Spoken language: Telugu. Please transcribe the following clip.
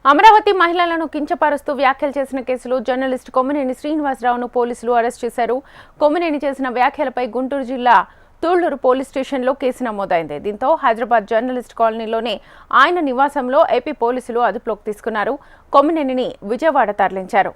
అమరావతి మహిళలను కించపరుస్తూ వ్యాఖ్యలు చేసిన కేసులో జర్నలిస్ట్ కొమ్మినేని శ్రీనివాసరావును పోలీసులు అరెస్ట్ చేశారు. కొమ్మినేని చేసిన వ్యాఖ్యలపై గుంటూరు జిల్లా తూళ్లూరు పోలీస్ స్టేషన్లో కేసు నమోదైంది. దీంతో హైదరాబాద్ జర్నలిస్ట్ కాలనీలోనే ఆయన నివాసంలో ఏపీ పోలీసులు అదుపులోకి తీసుకున్నారు. కొమ్మినేనిని విజయవాడ తరలించారు.